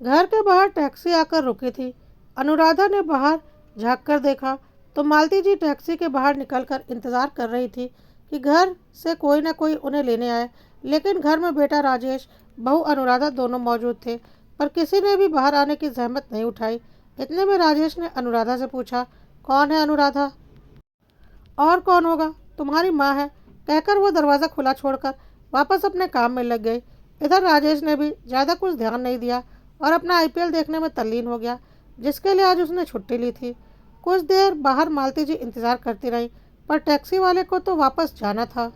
घर के बाहर टैक्सी आकर रुकी थी। अनुराधा ने बाहर झांक कर देखा तो मालती जी टैक्सी के बाहर निकलकर इंतजार कर रही थी कि घर से कोई ना कोई उन्हें लेने आए। लेकिन घर में बेटा राजेश, बहू अनुराधा दोनों मौजूद थे, पर किसी ने भी बाहर आने की जहमत नहीं उठाई। इतने में राजेश ने अनुराधा से पूछा, कौन है अनुराधा? और कौन होगा, तुम्हारी माँ है, कहकर वो दरवाज़ा खुला छोड़कर वापस अपने काम में लग गई। इधर राजेश ने भी ज़्यादा कुछ ध्यान नहीं दिया और अपना आईपीएल देखने में तल्लीन हो गया, जिसके लिए आज उसने छुट्टी ली थी। कुछ देर बाहर मालती जी इंतज़ार करती रही, पर टैक्सी वाले को तो वापस जाना था।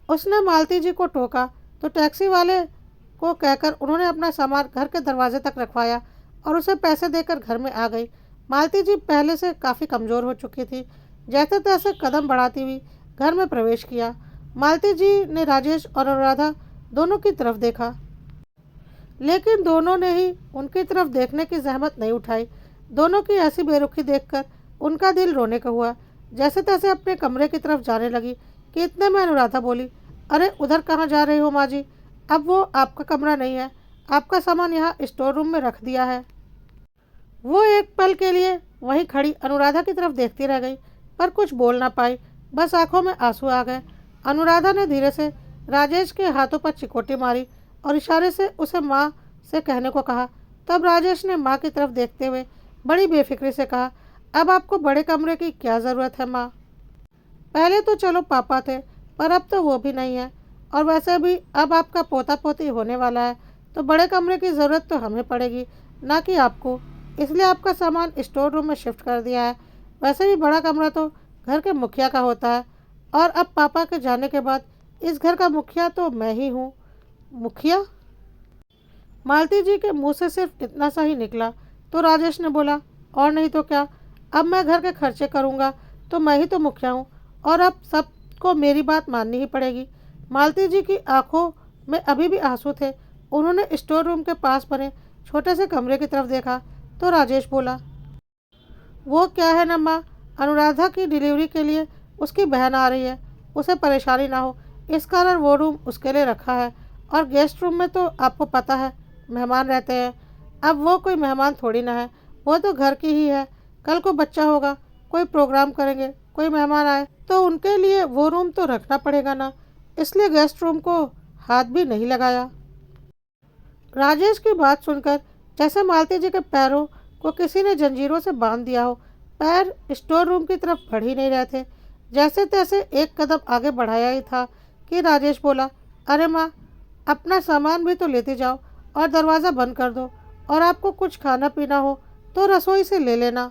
उसने मालती जी को टोका तो टैक्सी वाले को कहकर उन्होंने अपना सामान घर के दरवाजे तक रखवाया और उसे पैसे देकर घर में आ गई। मालती जी पहले से काफ़ी कमज़ोर हो चुकी थी। जैसे तैसे कदम बढ़ाती हुई घर में प्रवेश किया। मालती जी ने राजेश और अनुराधा दोनों की तरफ देखा, लेकिन दोनों ने ही उनकी तरफ देखने की जहमत नहीं उठाई। दोनों की ऐसी बेरुखी देखकर उनका दिल रोने का हुआ। जैसे तैसे अपने कमरे की तरफ जाने लगी कि इतने में अनुराधा बोली, अरे उधर कहाँ जा रही हो माँ जी? अब वो आपका कमरा नहीं है, आपका सामान यहाँ स्टोर रूम में रख दिया है। वो एक पल के लिए वहीं खड़ी अनुराधा की तरफ देखती रह गई, पर कुछ बोल ना पाई। बस आंखों में आंसू आ गए। अनुराधा ने धीरे से राजेश के हाथों पर चिकोटी मारी और इशारे से उसे माँ से कहने को कहा। तब राजेश ने माँ की तरफ देखते हुए बड़ी बेफिक्री से कहा, अब आपको बड़े कमरे की क्या ज़रूरत है माँ? पहले तो चलो पापा थे, पर अब तो वो भी नहीं है, और वैसे भी अब आपका पोता पोती होने वाला है, तो बड़े कमरे की ज़रूरत तो हमें पड़ेगी, ना कि आपको। इसलिए आपका सामान स्टोर रूम में शिफ्ट कर दिया है। वैसे भी बड़ा कमरा तो घर के मुखिया का होता है, और अब पापा के जाने के बाद इस घर का मुखिया तो मैं ही हूँ। मुखिया? मालती जी के मुंह से सिर्फ इतना सा ही निकला तो राजेश ने बोला, और नहीं तो क्या, अब मैं घर के खर्चे करूँगा तो मैं ही तो मुखिया हूँ, और अब सबको मेरी बात माननी ही पड़ेगी। मालती जी की आंखों में अभी भी आंसू थे। उन्होंने स्टोर रूम के पास बने छोटे से कमरे की तरफ देखा तो राजेश बोला, वो क्या है न माँ, अनुराधा की डिलीवरी के लिए उसकी बहन आ रही है, उसे परेशानी ना हो इस कारण वो रूम उसके लिए रखा है। और गेस्ट रूम में तो आपको पता है मेहमान रहते हैं। अब वो कोई मेहमान थोड़ी ना है, वो तो घर की ही है। कल को बच्चा होगा, कोई प्रोग्राम करेंगे, कोई मेहमान आए तो उनके लिए वो रूम तो रखना पड़ेगा ना, इसलिए गेस्ट रूम को हाथ भी नहीं लगाया। राजेश की बात सुनकर जैसे मालती जी के पैरों को किसी ने जंजीरों से बांध दिया हो। पैर स्टोर रूम की तरफ बढ़ ही नहीं रहे थे। जैसे तैसे एक कदम आगे बढ़ाया ही था कि राजेश बोला, अरे माँ, अपना सामान भी तो लेते जाओ और दरवाज़ा बंद कर दो, और आपको कुछ खाना पीना हो तो रसोई से ले लेना।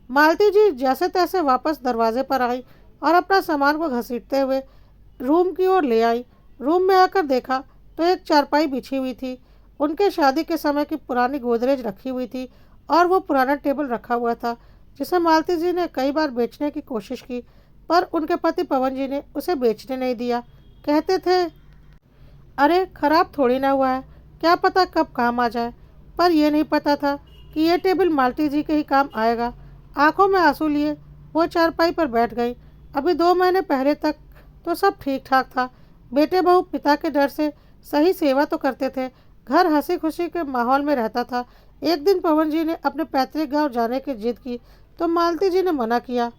मालती जी जैसे तैसे वापस दरवाजे पर आई और अपना सामान को घसीटते हुए रूम की ओर ले आई। रूम में आकर देखा तो एक चारपाई बिछी हुई थी। उनके शादी के समय की पुरानी गोदरेज रखी हुई थी, और वो पुराना टेबल रखा हुआ था जिसे मालती जी ने कई बार बेचने की कोशिश की, पर उनके पति पवन जी ने उसे बेचने नहीं दिया। कहते थे, अरे खराब थोड़ी ना हुआ है, क्या पता कब काम आ जाए। पर यह नहीं पता था कि यह टेबल मालती जी के ही काम आएगा। आंखों में आंसू लिए वो चारपाई पर बैठ गई। अभी 2 महीने पहले तक तो सब ठीक ठाक था। बेटे बहू पिता के डर से सही सेवा तो करते थे, घर हंसी खुशी के माहौल में रहता था। एक दिन पवन जी ने अपने पैतृक गांव जाने की जिद की तो मालती जी ने मना किया,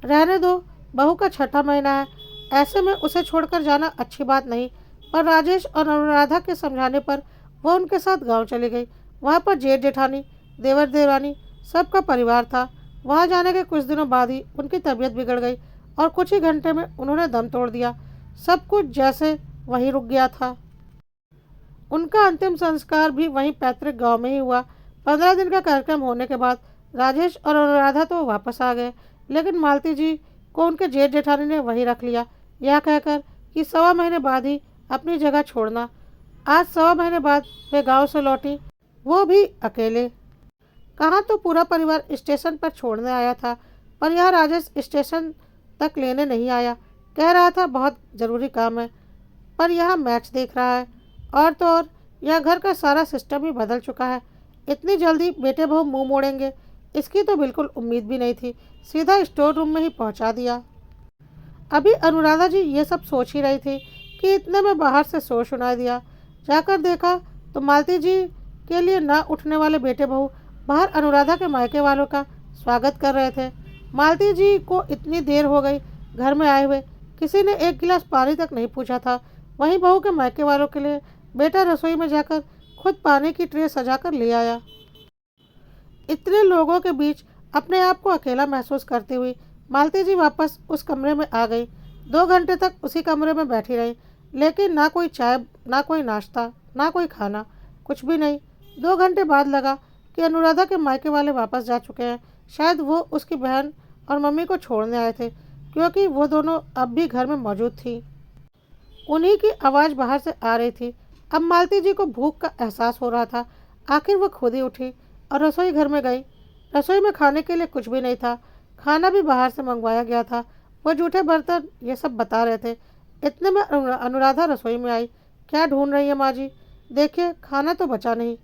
रहने दो, बहू का छठा महीना है, ऐसे में उसे छोड़कर जाना अच्छी बात नहीं। पर राजेश और अनुराधा के समझाने पर वह उनके साथ गांव चली गई। वहां पर जेठ जेठानी, देवर देवरानी, सबका परिवार था। वहां जाने के कुछ दिनों बाद ही उनकी तबीयत बिगड़ गई और कुछ ही घंटे में उन्होंने दम तोड़ दिया। सब कुछ जैसे वहीं रुक गया था। उनका अंतिम संस्कार भी वहीं पैतृक गांव में ही हुआ। 15 दिन का कार्यक्रम होने के बाद राजेश और अनुराधा तो वापस आ गए, लेकिन मालती जी को उनके जेठ जेठानी ने वहीं रख लिया, यह कहकर कि 1.25 महीने बाद ही अपनी जगह छोड़ना। आज 1.25 महीने बाद वे गांव से लौटी, वो भी अकेले। कहाँ तो पूरा परिवार स्टेशन पर छोड़ने आया था, पर यह राजेश स्टेशन तक लेने नहीं आया। कह रहा था बहुत ज़रूरी काम है, पर यह मैच देख रहा है। और तो और यह घर का सारा सिस्टम ही बदल चुका है। इतनी जल्दी बेटे बहू मुंह मोड़ेंगे, इसकी तो बिल्कुल उम्मीद भी नहीं थी। सीधा स्टोर रूम में ही पहुंचा दिया। अभी अनुराधा जी ये सब सोच ही रही थी कि इतने में बाहर से शोर सुनाई दिया। जाकर देखा तो मालती जी के लिए ना उठने वाले बेटे बहू बाहर अनुराधा के मायके वालों का स्वागत कर रहे थे। मालती जी को इतनी देर हो गई घर में आए हुए, किसी ने एक गिलास पानी तक नहीं पूछा था। वहीं बहू के मायके वालों के लिए बेटा रसोई में जाकर खुद पानी की ट्रे सजाकर ले आया। इतने लोगों के बीच अपने आप को अकेला महसूस करती हुई मालती जी वापस उस कमरे में आ गई। 2 घंटे तक उसी कमरे में बैठी रही, लेकिन ना कोई चाय, ना कोई नाश्ता, ना कोई खाना, कुछ भी नहीं। 2 घंटे बाद लगा कि अनुराधा के मायके वाले वापस जा चुके हैं। शायद वो उसकी बहन और मम्मी को छोड़ने आए थे, क्योंकि वो दोनों अब भी घर में मौजूद थी। उन्हीं की आवाज़ बाहर से आ रही थी। अब मालती जी को भूख का एहसास हो रहा था। आखिर वो खुद ही उठी और रसोई घर में गई। रसोई में खाने के लिए कुछ भी नहीं था, खाना भी बाहर से मंगवाया गया था। वो जूठे बर्तन ये सब बता रहे थे। इतने में अनुराधा रसोई में आई। क्या ढूंढ रही है माँ जी? देखिए, खाना तो बचा नहीं,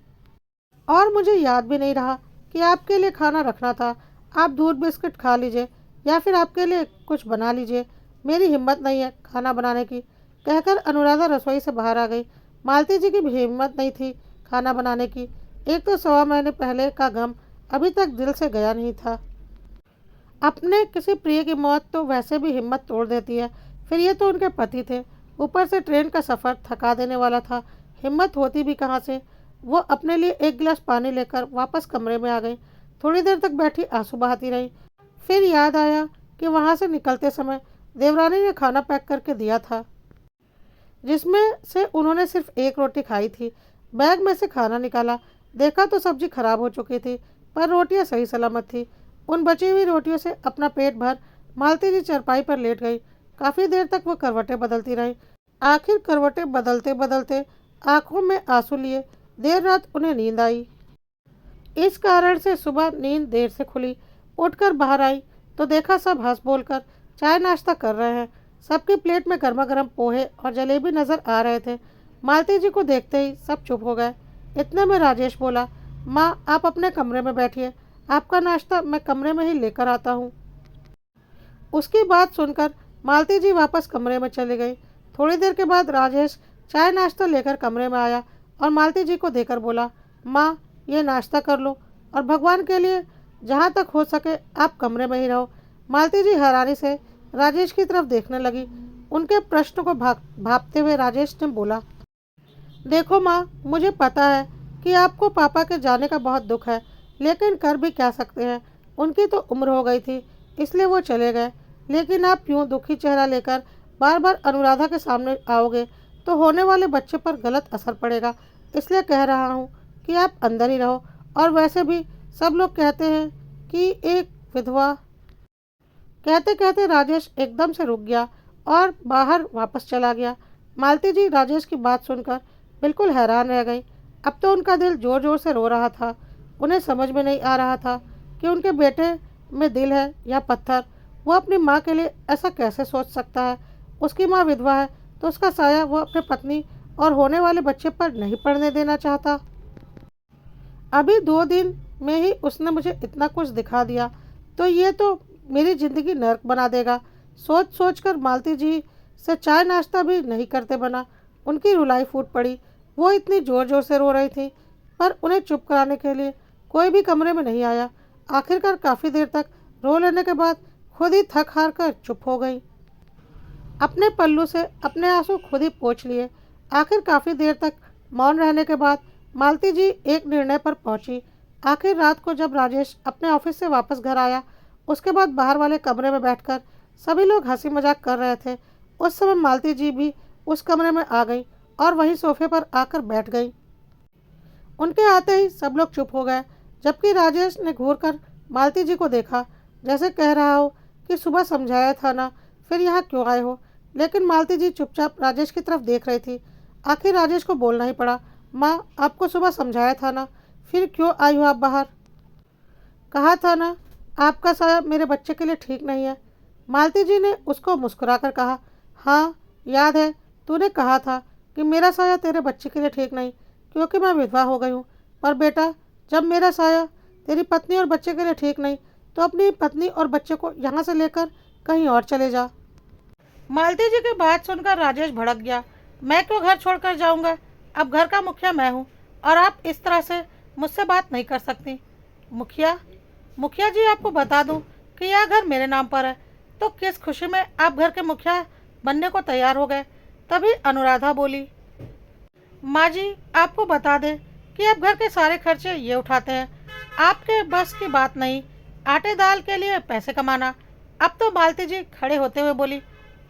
और मुझे याद भी नहीं रहा कि आपके लिए खाना रखना था। आप दूध बिस्किट खा लीजिए या फिर आपके लिए कुछ बना लीजिए, मेरी हिम्मत नहीं है खाना बनाने की, कहकर अनुराधा रसोई से बाहर आ गई। मालती जी की भी हिम्मत नहीं थी खाना बनाने की। एक तो 1.25 महीने पहले का गम अभी तक दिल से गया नहीं था। अपने किसी प्रिय की मौत तो वैसे भी हिम्मत तोड़ देती है, फिर ये तो उनके पति थे। ऊपर से ट्रेन का सफ़र थका देने वाला था। हिम्मत होती भी कहाँ से। वो अपने लिए एक गिलास पानी लेकर वापस कमरे में आ गई। थोड़ी देर तक बैठी आंसू बहाती रही। फिर याद आया कि वहाँ से निकलते समय देवरानी ने खाना पैक करके दिया था, जिसमें से उन्होंने सिर्फ एक रोटी खाई थी। बैग में से खाना निकाला, देखा तो सब्जी खराब हो चुकी थी, पर रोटियां सही सलामत थी। उन बची हुई रोटियों से अपना पेट भर मालती जी चारपाई पर लेट गई। काफ़ी देर तक वो करवटें बदलती रही। आखिर करवटें बदलते बदलते आंखों में आंसू लिए देर रात उन्हें नींद आई। इस कारण से सुबह नींद देर से खुली। उठकर बाहर आई तो देखा सब हंस बोलकर चाय नाश्ता कर रहे हैं। सबकी प्लेट में गर्मा गर्म पोहे और जलेबी नजर आ रहे थे। मालती जी को देखते ही सब चुप हो गए। इतने में राजेश बोला, माँ आप अपने कमरे में बैठिए, आपका नाश्ता मैं कमरे में ही लेकर आता हूँ। उसकी बात सुनकर मालती जी वापस कमरे में चली गई। थोड़ी देर के बाद राजेश चाय नाश्ता लेकर कमरे में आया और मालती जी को देकर बोला, माँ ये नाश्ता कर लो, और भगवान के लिए जहाँ तक हो सके आप कमरे में ही रहो। मालती जी हैरानी से राजेश की तरफ देखने लगी। उनके प्रश्न को भांपते हुए राजेश ने बोला, देखो माँ, मुझे पता है कि आपको पापा के जाने का बहुत दुख है, लेकिन कर भी क्या सकते हैं। उनकी तो उम्र हो गई थी, इसलिए वो चले गए। लेकिन आप यूँ दुखी चेहरा लेकर बार बार अनुराधा के सामने आओगे तो होने वाले बच्चे पर गलत असर पड़ेगा। इसलिए कह रहा हूँ कि आप अंदर ही रहो। और वैसे भी सब लोग कहते हैं कि एक विधवा। कहते कहते राजेश एकदम से रुक गया और बाहर वापस चला गया। मालती जी राजेश की बात सुनकर बिल्कुल हैरान रह गई। अब तो उनका दिल जोर जोर से रो रहा था। उन्हें समझ में नहीं आ रहा था कि उनके बेटे में दिल है या पत्थर। वो अपनी माँ के लिए ऐसा कैसे सोच सकता है। उसकी माँ विधवा है तो उसका साया वो अपने पत्नी और होने वाले बच्चे पर नहीं पड़ने देना चाहता। अभी 2 दिन में ही उसने मुझे इतना कुछ दिखा दिया, तो ये तो मेरी ज़िंदगी नर्क बना देगा। सोच सोच कर मालती जी से चाय नाश्ता भी नहीं करते बना। उनकी रुलाई फूट पड़ी। वो इतनी ज़ोर ज़ोर से रो रही थी, पर उन्हें चुप कराने के लिए कोई भी कमरे में नहीं आया। आखिरकार काफ़ी देर तक रो लेने के बाद खुद ही थक हार कर चुप हो गई। अपने पल्लू से अपने आंसू खुद ही पोंछ लिए। आखिर काफ़ी देर तक मौन रहने के बाद मालती जी एक निर्णय पर पहुंची। आखिर रात को जब राजेश अपने ऑफिस से वापस घर आया, उसके बाद बाहर वाले कमरे में बैठकर सभी लोग हंसी मजाक कर रहे थे। उस समय मालती जी भी उस कमरे में आ गई और वहीं सोफे पर आकर बैठ गई। उनके आते ही सब लोग चुप हो गए, जबकि राजेश ने घूरकर मालती जी को देखा, जैसे कह रहा हो कि सुबह समझाया था ना, फिर यहाँ क्यों आए हो। लेकिन मालती जी चुपचाप राजेश की तरफ देख रही थी। आखिर राजेश को बोलना ही पड़ा, माँ आपको सुबह समझाया था ना, फिर क्यों आई हो आप बाहर। कहा था ना आपका साया मेरे बच्चे के लिए ठीक नहीं है। मालती जी ने उसको मुस्कुराकर कहा, हाँ याद है, तूने कहा था कि मेरा साया तेरे बच्चे के लिए ठीक नहीं, क्योंकि मैं विधवा हो गई हूँ। पर बेटा, जब मेरा साया तेरी पत्नी और बच्चे के लिए ठीक नहीं, तो अपनी पत्नी और बच्चे को यहाँ से लेकर कहीं और चले जा। मालती जी की बात सुनकर राजेश भड़क गया। मैं क्यों घर छोड़कर जाऊँगा? अब घर का मुखिया मैं हूँ और आप इस तरह से मुझसे बात नहीं कर सकती। मुखिया मुखिया जी, आपको बता दूं कि यह घर मेरे नाम पर है, तो किस खुशी में आप घर के मुखिया बनने को तैयार हो गए। तभी अनुराधा बोली, माँ जी, आपको बता दें कि अब घर के सारे खर्चे ये उठाते हैं। आपके बस की बात नहीं आटे दाल के लिए पैसे कमाना। अब तो मालती जी खड़े होते हुए बोली,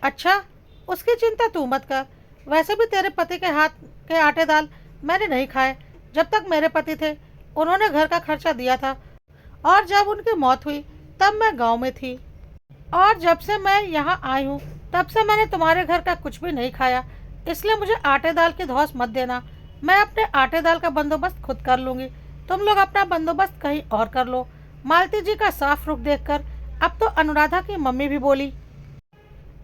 अच्छा, उसकी चिंता तू मत कर। वैसे भी तेरे पति के हाथ के आटे दाल मैंने नहीं खाए जब तक मेरे पति थे। उन्होंने घर का खर्चा दिया था, और जब उनकी मौत हुई तब मैं गांव में थी। और जब से मैं यहाँ आई हूँ तब से मैंने तुम्हारे घर का कुछ भी नहीं खाया। इसलिए मुझे आटे दाल की धौंस मत देना। मैं अपने आटे दाल का बंदोबस्त खुद कर लूंगी। तुम लोग अपना बंदोबस्त कहीं और कर लो। मालती जी का साफ रुख देखकर अब तो अनुराधा की मम्मी भी बोली,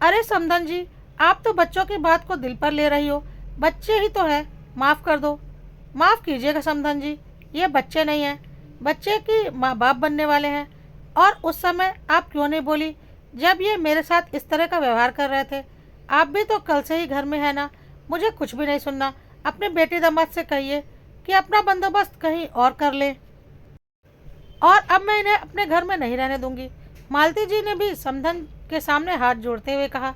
अरे समधन जी, आप तो बच्चों की बात को दिल पर ले रही हो। बच्चे ही तो है, माफ कर दो। माफ कीजिएगा समधन जी, ये बच्चे नहीं हैं, बच्चे की माँ बाप बनने वाले हैं। और उस समय आप क्यों नहीं बोली जब ये मेरे साथ इस तरह का व्यवहार कर रहे थे। आप भी तो कल से ही घर में है ना। मुझे कुछ भी नहीं सुनना। अपने बेटी दामाद से कहिए कि अपना बंदोबस्त कहीं और कर ले, और अब मैं इन्हें अपने घर में नहीं रहने दूंगी। मालती जी ने भी समधन के सामने हाथ जोड़ते हुए कहा।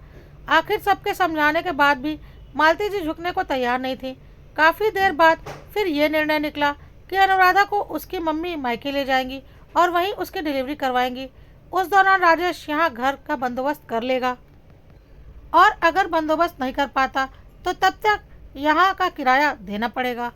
आखिर सबके समझाने के बाद भी मालती जी झुकने को तैयार नहीं थी। काफ़ी देर बाद फिर ये निर्णय निकला कि अनुराधा को उसकी मम्मी मायके ले जाएंगी और वहीं उसकी डिलीवरी करवाएंगी। उस दौरान राजेश यहाँ घर का बंदोबस्त कर लेगा, और अगर बंदोबस्त नहीं कर पाता तो तब तक यहाँ का किराया देना पड़ेगा।